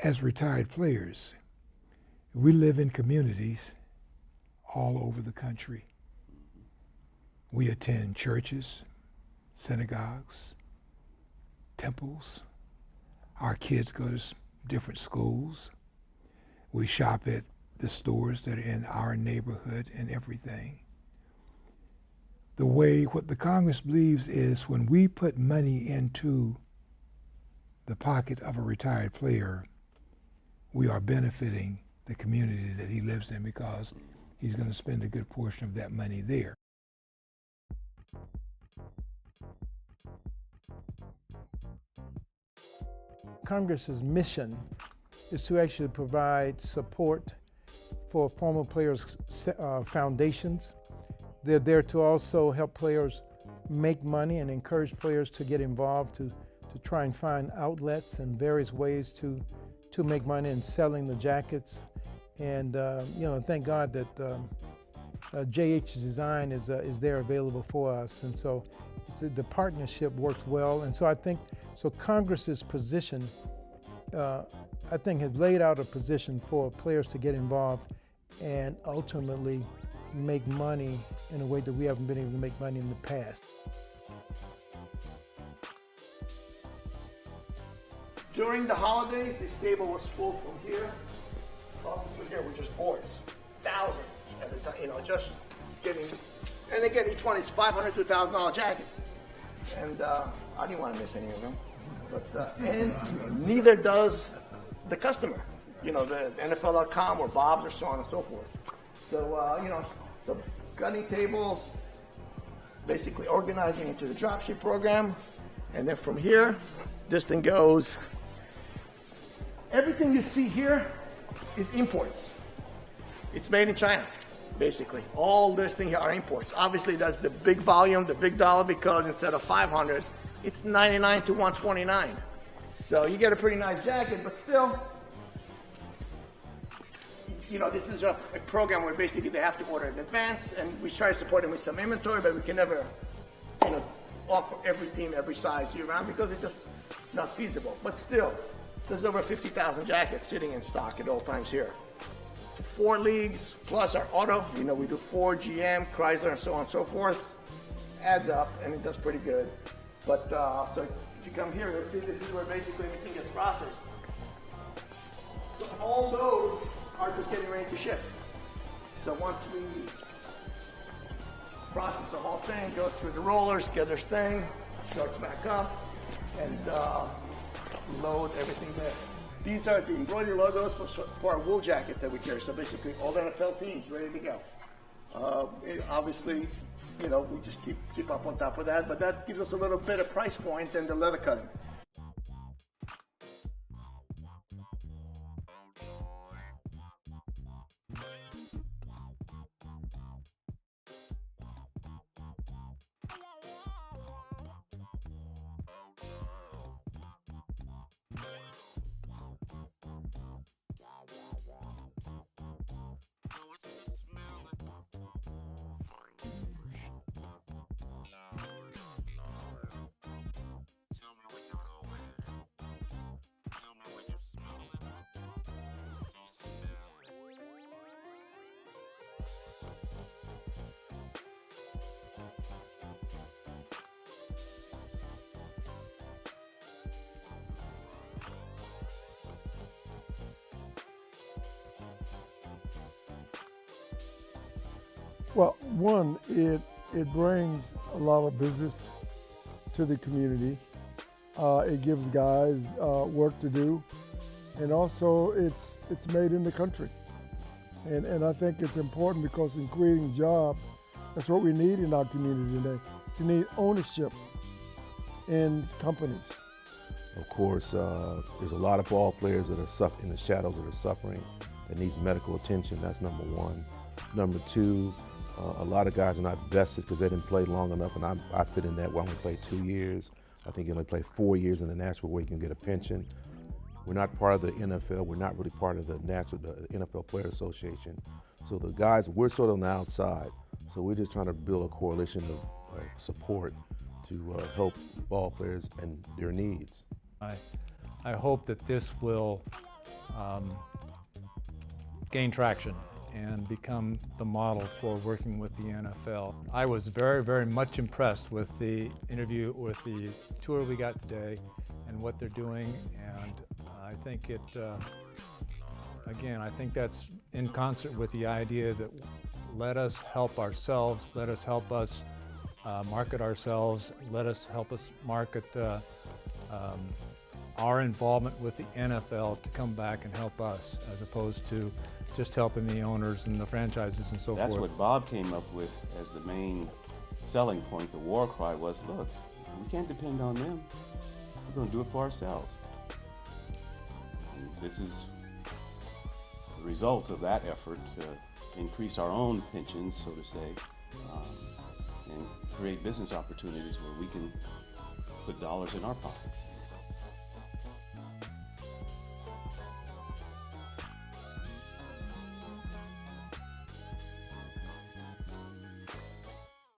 as retired players, we live in communities all over the country. We attend churches, synagogues, temples. Our kids go to different schools. We shop at the stores that are in our neighborhood and everything. What the Congress believes is when we put money into the pocket of a retired player, we are benefiting the community that he lives in because he's going to spend a good portion of that money there. Congress's mission is to actually provide support for former players' foundations. They're there to also help players make money and encourage players to get involved to try and find outlets and various ways to make money in selling the jackets. And thank God that JH Design is there available for us. And so the partnership works well. And so I think Congress's position, I think, has laid out a position for players to get involved and ultimately make money in a way that we haven't been able to make money in the past. During the holidays, this table was full from here up to here with just boards, thousands at a time, just getting. And again, each one is $500 to $1,000 jacket, and I didn't want to miss any of them. But and neither does the customer, the NFL.com or Bob's or so on and so forth. So so cutting tables, basically organizing into the Dropship Program, and then from here, this thing goes. Everything you see here is imports. It's made in China, basically. All this thing here are imports. Obviously, that's the big volume, the big dollar, because instead of 500, it's 99 to 129. So you get a pretty nice jacket, but still, this is a program where basically they have to order in advance, and we try to support them with some inventory, but we can never, offer every team, every size year round because it's just not feasible. But still, there's over 50,000 jackets sitting in stock at all times here. 4 leagues, plus our auto, we do Ford, GM, Chrysler, and so on and so forth. Adds up, and it does pretty good. But, so if you come here, you'll see this is where basically everything gets processed. So all those are just getting ready to ship. So once we process the whole thing, goes through the rollers, gathers thing, starts back up, and load everything there. These are the embroidery logos for our wool jackets that we carry. So basically all the NFL teams ready to go. Obviously, we just keep up on top of that, but that gives us a little better price point than the leather cutting. Well, one, it brings a lot of business to the community. It gives guys work to do, and also it's made in the country. And I think it's important because in creating jobs, that's what we need in our community today. You need ownership in companies. Of course, there's a lot of ball players that are in the shadows that are suffering, that needs medical attention. That's number one. Number two, a lot of guys are not vested because they didn't play long enough, and I fit in that where I only played 2 years. I think you only play 4 years in the national where you can get a pension. We're not part of the NFL. We're not really part of the NFL Player Association. So the guys, we're sort of on the outside. So we're just trying to build a coalition of support to help ball players and their needs. I hope that this will gain traction and become the model for working with the NFL. I was very, very much impressed with the interview, with the tour we got today and what they're doing, and I think it, again, I think that's in concert with the idea that let us help ourselves, let us help us market ourselves, let us help us market our involvement with the NFL to come back and help us, as opposed to just helping the owners and the franchises and so That's forth. what Bob came up with as the main selling point. The war cry was, look, we can't depend on them. We're going to do it for ourselves. And this is the result of that effort to increase our own pensions, so to say, and create business opportunities where we can put dollars in our pocket.